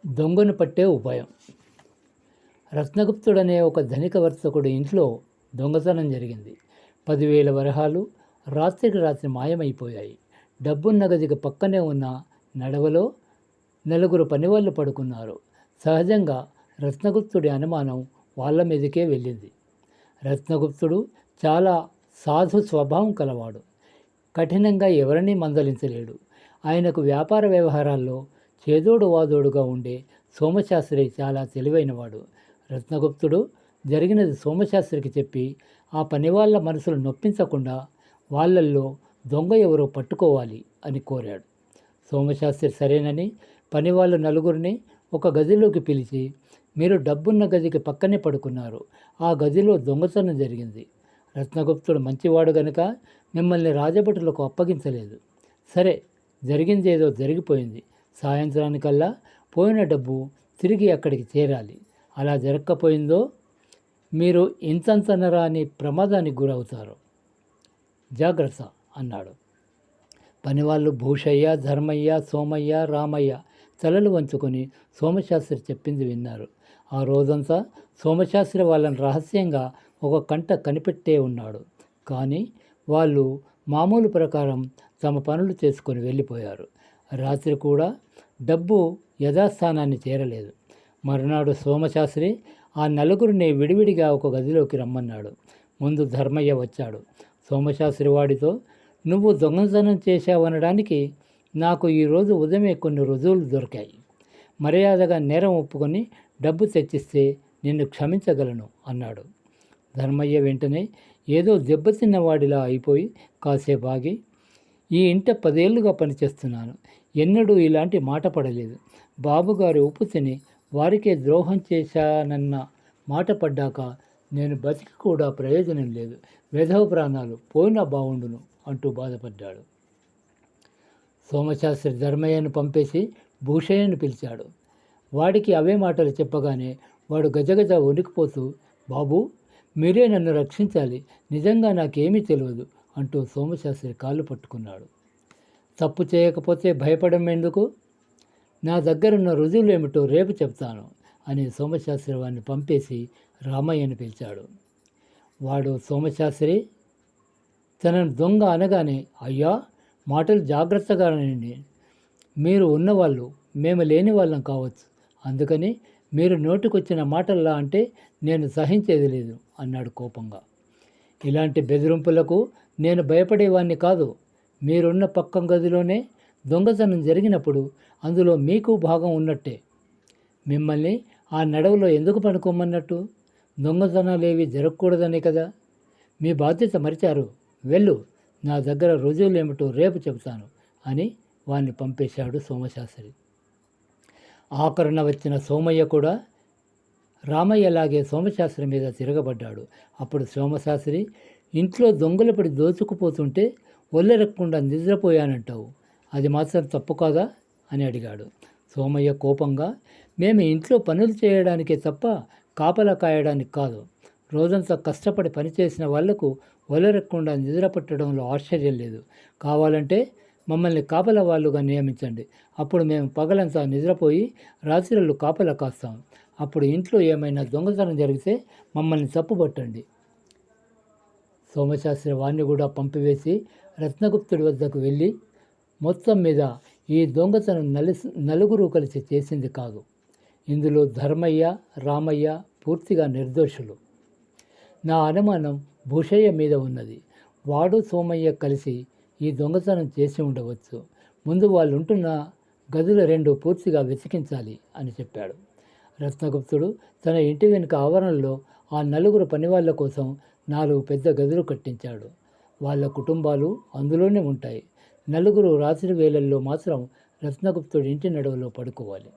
దొంగను పట్టే ఉపాయం. రత్నగుప్తుడనే ఒక ధనిక వర్తకుడి ఇంట్లో దొంగతనం జరిగింది. 10,000 వరహాలు రాత్రికి రాత్రి మాయమైపోయాయి. డబ్బున్న గదికి పక్కనే ఉన్న నడవలో నలుగురు పనివాళ్ళు పడుకున్నారు. సహజంగా రత్నగుప్తుడి అనుమానం వాళ్ళ మీదకే వెళ్ళింది. రత్నగుప్తుడు చాలా సాధు స్వభావం కలవాడు. కఠినంగా ఎవరినీ మందలించలేడు. ఆయనకు వ్యాపార వ్యవహారాల్లో చేదోడు వాదోడుగా ఉండే సోమశాస్త్రి చాలా తెలివైనవాడు. రత్నగుప్తుడు జరిగినది సోమశాస్త్రికి చెప్పి ఆ పనివాళ్ళ మనసులు నొప్పించకుండా వాళ్ళల్లో దొంగ ఎవరో పట్టుకోవాలి అని కోరాడు. సోమశాస్త్రి సరేనని పనివాళ్ళు నలుగురిని ఒక గదిలోకి పిలిచి, మీరు డబ్బున్న గదికి పక్కనే పడుకున్నారు, ఆ గదిలో దొంగతనం జరిగింది. రత్నగుప్తుడు మంచివాడు గనుక మిమ్మల్ని రాజభటులకు అప్పగించలేదు. సరే, జరిగిందేదో జరిగిపోయింది. సాయంత్రానికల్లా పోయిన డబ్బు తిరిగి అక్కడికి చేరాలి. అలా జరగకపోయిందో మీరు ఇంతంతనరాని ప్రమాదానికి గురవుతారు. జాగ్రత్త అన్నాడు. పనివాళ్ళు భూషయ్య, ధర్మయ్య, సోమయ్య, రామయ్య తలలు వంచుకొని సోమశాస్త్రి చెప్పింది విన్నారు. ఆ రోజంతా సోమశాస్త్రి వాళ్ళని రహస్యంగా ఒక కంట కనిపెట్టే ఉన్నాడు. కానీ వాళ్ళు మామూలు ప్రకారం తమ పనులు చేసుకొని వెళ్ళిపోయారు. రాత్రి కూడా డబ్బు యథాస్థానాన్ని చేరలేదు. మరునాడు సోమశాస్త్రి ఆ నలుగురిని విడివిడిగా ఒక గదిలోకి రమ్మన్నాడు. ముందు ధర్మయ్య వచ్చాడు. సోమశాస్త్రి వాడితో, నువ్వు దొంగతనం చేశావనడానికి నాకు ఈరోజు ఉదయమే కొన్ని రుజువులు దొరికాయి. మర్యాదగా నేరం ఒప్పుకొని డబ్బు తెచ్చిస్తే నిన్ను క్షమించగలను అన్నాడు. ధర్మయ్య వెంటనే ఏదో దెబ్బతిన్నవాడిలా అయిపోయి కాసేపు ఆగి, ఈ ఇంట 10 ఏళ్లుగా పనిచేస్తున్నాను, ఎన్నడూ ఇలాంటి మాట పడలేదు. బాబుగారి ఉప్పు తిని వారికే ద్రోహం చేశానన్న మాట పడ్డాక నేను బతికి కూడా ప్రయోజనం లేదు. వెధవ ప్రాణాలు పోయినా బాగుండును అంటూ బాధపడ్డాడు. సోమశాస్త్రి ధర్మయ్యను పంపేసి భూషయ్యను పిలిచాడు. వాడికి అవే మాటలు చెప్పగానే వాడు గజగజ వణికిపోతూ, బాబూ, మీరే నన్ను రక్షించాలి, నిజంగా నాకేమీ తెలియదు అంటూ సోమశాస్త్రి కాళ్ళు పట్టుకున్నాడు. తప్పు చేయకపోతే భయపడడం ఎందుకు? నా దగ్గరున్న రుజువులు ఏమిటో రేపు చెప్తాను అని సోమశాస్త్రి వాడిని పంపేసి రామయ్యను పిలిచాడు. వాడు సోమశాస్త్రి తనను దొంగ అనగానే, అయ్యా, మాటలు జాగ్రత్తగా వినండి. మీరు ఉన్నవాళ్ళు, మేము లేని వాళ్ళం కావచ్చు. అందుకని మీరు నోటికొచ్చిన మాటల్లా అంటే నేను సహించేది లేదు అన్నాడు కోపంగా. ఇలాంటి బెదిరింపులకు నేను భయపడేవాడిని కాదు. మీరున్న పక్కం గదిలోనే దొంగతనం జరిగినప్పుడు అందులో మీకు భాగం ఉన్నట్టే. మిమ్మల్ని ఆ నడవలో ఎందుకు పనుకోమన్నట్టు? దొంగతనాలేవి జరగకూడదనే కదా. మీ బాధ్యత మరిచారు. వెళ్ళు, నా దగ్గర రుజువులు ఏమిటో రేపు చెబుతాను అని వాణ్ణి పంపేశాడు సోమశాస్త్రి. ఆఖరణ వచ్చిన సోమయ్య కూడా రామయ్యలాగే సోమశాస్త్రి మీద తిరగబడ్డాడు. అప్పుడు సోమశాస్త్రి, ఇంట్లో దొంగలు పడి దోచుకుపోతుంటే ఒళ్ళెరక్కుండా నిద్రపోయానంటావు, అది మాత్రం తప్పు కాదా అని అడిగాడు. సోమయ్య కోపంగా, మేము ఇంట్లో పనులు చేయడానికే తప్ప కాపలా కాయడానికి కాదు. రోజంతా కష్టపడి పనిచేసిన వాళ్లకు ఒళ్ళెరక్కుండా నిద్ర పట్టడంలో ఆశ్చర్యం లేదు. కావాలంటే మమ్మల్ని కాపలా వాళ్ళుగా నియమించండి. అప్పుడు మేము పగలంతా నిద్రపోయి రాత్రులు కాపలా కాస్తాం. అప్పుడు ఇంట్లో ఏమైనా దొంగతనం జరిగితే మమ్మల్ని తప్పుపట్టండి. సోమశాస్త్రి వాణ్ణి కూడా పంపివేసి రత్నగుప్తుడి వద్దకు వెళ్ళి, మొత్తం మీద ఈ దొంగతనం నలుగురు కలిసి చేసింది కాదు. ఇందులో ధర్మయ్య, రామయ్య పూర్తిగా నిర్దోషులు. నా అనుమానం భూషయ్య మీద ఉన్నది. వాడు సోమయ్య కలిసి ఈ దొంగతనం చేసి ఉండవచ్చు. ముందు వాళ్ళు ఉంటున్న గదుల 2 పూర్తిగా వెతికించాలి అని చెప్పాడు. రత్నగుప్తుడు తన ఇంటి వెనుక ఆవరణలో ఆ నలుగురు పనివాళ్ళ కోసం 4 పెద్ద గదులు కట్టించాడు. వాళ్ళ కుటుంబాలు అందులోనే ఉంటాయి. నలుగురు రాత్రి వేళల్లో మాత్రం రత్నగుప్తుడి ఇంటి నడువులో పడుకోవాలి.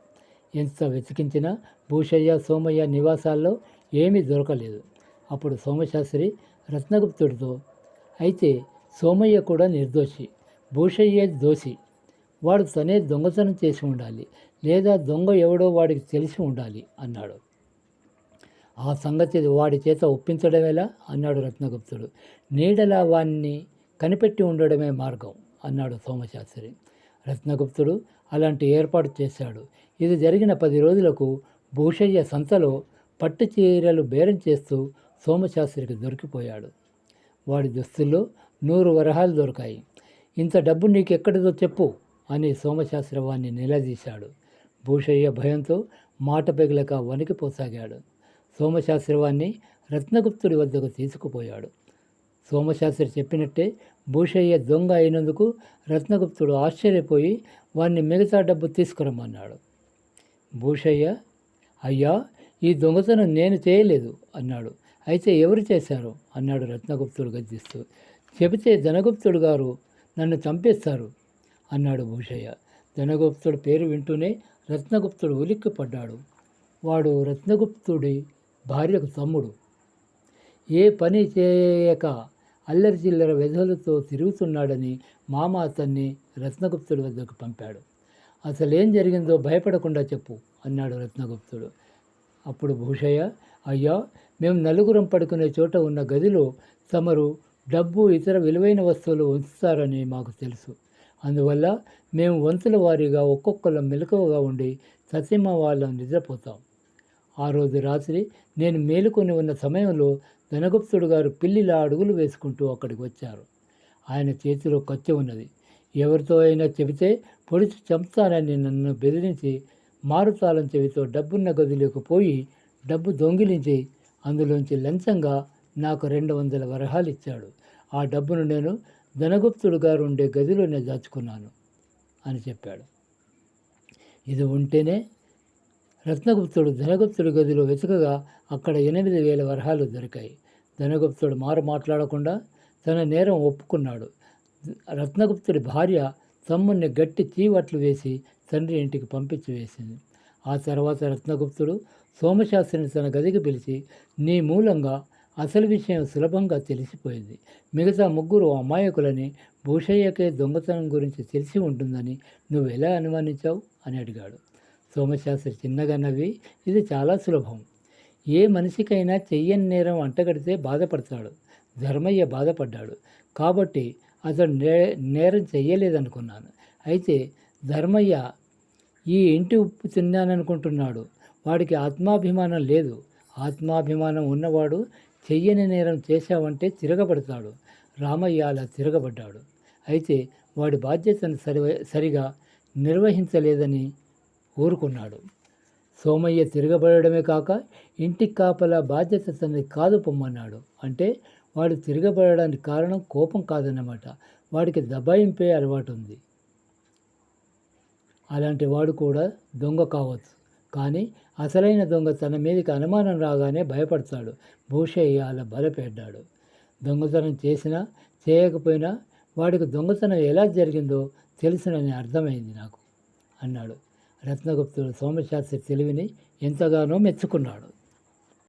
ఎంత వెతికించినా భూషయ్య, సోమయ్య నివాసాల్లో ఏమీ దొరకలేదు. అప్పుడు సోమశాస్త్రి రత్నగుప్తుడితో, అయితే సోమయ్య కూడా నిర్దోషి, భూషయ్యే దోషి. వాడు తనే దొంగతనం చేసి ఉండాలి, లేదా దొంగ ఎవడో వాడికి తెలిసి ఉండాలి అన్నాడు. ఆ సంగతి వాడి చేత ఒప్పించడం ఎలా అన్నాడు రత్నగుప్తుడు. నీడలా వాణ్ణి కనిపెట్టి ఉండడమే మార్గం అన్నాడు సోమశాస్త్రి. రత్నగుప్తుడు అలాంటి ఏర్పాటు చేశాడు. ఇది జరిగిన 10 రోజులకు భూషయ్య సంతలో పట్టు చీరలు బేరం చేస్తూ సోమశాస్త్రికి దొరికిపోయాడు. వాడి దుస్తుల్లో 100 వరహాలు దొరికాయి. ఇంత డబ్బు నీకెక్కడిదో చెప్పు అని సోమశాస్త్రి వాణ్ణి నిలదీశాడు. భూషయ్య భయంతో మాట పెగలక వణికిపోసాగాడు. సోమశాస్త్రి వాణ్ణి రత్నగుప్తుడి వద్దకు తీసుకుపోయాడు. సోమశాస్త్రి చెప్పినట్టే భూషయ్య దొంగ అయినందుకు రత్నగుప్తుడు ఆశ్చర్యపోయి వాణ్ణి మిగతా డబ్బు తీసుకురమ్మన్నాడు. భూషయ్య, అయ్యా, ఈ దొంగతనం నేను చేయలేదు అన్నాడు. అయితే ఎవరు చేశారు అన్నాడు రత్నగుప్తుడు గద్దిస్తూ. చెబితే ధనగుప్తుడు గారు నన్ను చంపేస్తారు అన్నాడు భూషయ్య. ధనగుప్తుడి పేరు వింటూనే రత్నగుప్తుడు ఉలిక్కిపడ్డాడు. వాడు రత్నగుప్తుడి భార్యకు తమ్ముడు. ఏ పని చేయక అల్లరి చిల్లర వెధలతో తిరుగుతున్నాడని మామ అతన్ని రత్నగుప్తుడి వద్దకు పంపాడు. అసలేం జరిగిందో భయపడకుండా చెప్పు అన్నాడు రత్నగుప్తుడు. అప్పుడు భూషయ్య, అయ్యా, మేము నలుగురం పడుకునే చోట ఉన్న గదిలో తమరు డబ్బు ఇతర విలువైన వస్తువులు ఉంచుతారని మాకు తెలుసు. అందువల్ల మేము వంతుల వారీగా ఒక్కొక్కళ్ళం మెలకువగా ఉండి సత్యమ్మ వాళ్ళం నిద్రపోతాం. ఆ రోజు రాత్రి నేను మేలుకొని ఉన్న సమయంలో ధనగుప్తుడు గారు పిల్లిలా అడుగులు వేసుకుంటూ అక్కడికి వచ్చారు. ఆయన చేతిలో కత్తి ఉన్నది. ఎవరితో అయినా చెబితే పొడిచి చంపుతానని నన్ను బెదిరించి మారుతాళం చెవితో డబ్బున్న గదిలోకి పోయి డబ్బు దొంగిలించి అందులోంచి లంచంగా నాకు 200 వరహాలు ఇచ్చాడు. ఆ డబ్బును నేను ధనగుప్తుడు గారు ఉండే గదిలోనే దాచుకున్నాను అని చెప్పాడు. ఇది ఉంటేనే రత్నగుప్తుడు ధనగుప్తుడి గదిలో వెతకగా అక్కడ 8,000 వరహాలు దొరికాయి. ధనగుప్తుడు మాట్లాడకుండా తన నేరం ఒప్పుకున్నాడు. రత్నగుప్తుడి భార్య తమ్ముణ్ణి గట్టి చీవట్లు వేసి తండ్రి ఇంటికి పంపించి వేసింది. ఆ తర్వాత రత్నగుప్తుడు సోమశాస్త్రిని తన గదికి పిలిచి, నీ మూలంగా అసలు విషయం సులభంగా తెలిసిపోయింది. మిగతా 3 అమాయకులని భూషయ్యకే దొంగతనం గురించి తెలిసి ఉంటుందని నువ్వు ఎలా అనుమానించావు అని అడిగాడు. సోమశాస్త్రి చిన్నగా నవ్వి, ఇది చాలా సులభం. ఏ మనిషికైనా చెయ్యని నేరం అంటగడితే బాధపడతాడు. ధర్మయ్య బాధపడ్డాడు కాబట్టి అతడు నేరం చెయ్యలేదనుకున్నాను. అయితే ధర్మయ్య ఈ ఇంటి ఉప్పు తిన్నాననుకుంటున్నాడు. వాడికి ఆత్మాభిమానం లేదు. ఆత్మాభిమానం ఉన్నవాడు చెయ్యని నేరం చేశావంటే తిరగబడతాడు. రామయ్య అలా తిరగబడ్డాడు. అయితే వాడి బాధ్యతను సరిగా నిర్వహించలేదని ఊరుకున్నాడు. సోమయ్య తిరగబడమే కాక ఇంటికి కాపలా బాధ్యత తనది కాదు పొమ్మన్నాడు. అంటే వాడు తిరగబడడానికి కారణం కోపం కాదన్నమాట. వాడికి దబాయింపే అలవాటు ఉంది. అలాంటి వాడు కూడా దొంగ కావచ్చు. కానీ అసలైన దొంగ తన మీదకి అనుమానం రాగానే భయపడతాడు. భూషయ్య అలా బలపెడ్డాడు. దొంగతనం చేసినా చేయకపోయినా వాడికి దొంగతనం ఎలా జరిగిందో తెలుసునని అర్థమైంది నాకు అన్నాడు. రత్నగుప్తుడు సోమశాస్త్రి తెలివిని ఎంతగానో మెచ్చుకున్నాడు.